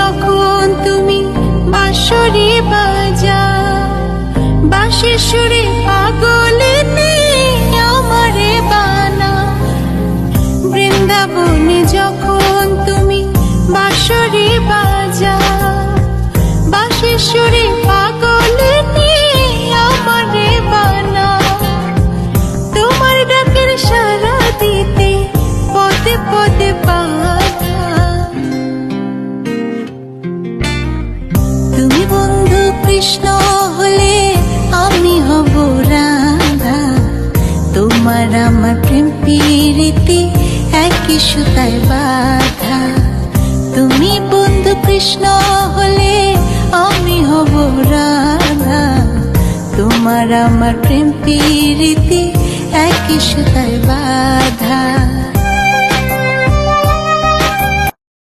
যখন তুমি বাঁশরি বাজাও, বাঁশির সুরে পাগলে আমারে বানাও। বৃন্দাবনে যখন তুমি বাঁশরি বাজাও, বাঁশির সুরে পাগলে আমারে বানাও। তোমার ডাকের সাড়া দিতে পদে পদে বাধা। তুমি বন্ধু কৃষ্ণ হলে আমি হব রাধা। তোমার আমার প্রেম প্রীতি একই সুতায় বাঁধা। তুমি বন্ধু কৃষ্ণ হলে আমি হব রাধা। তোমার আমার প্রেম প্রীতি একই সুতায় বাঁধা।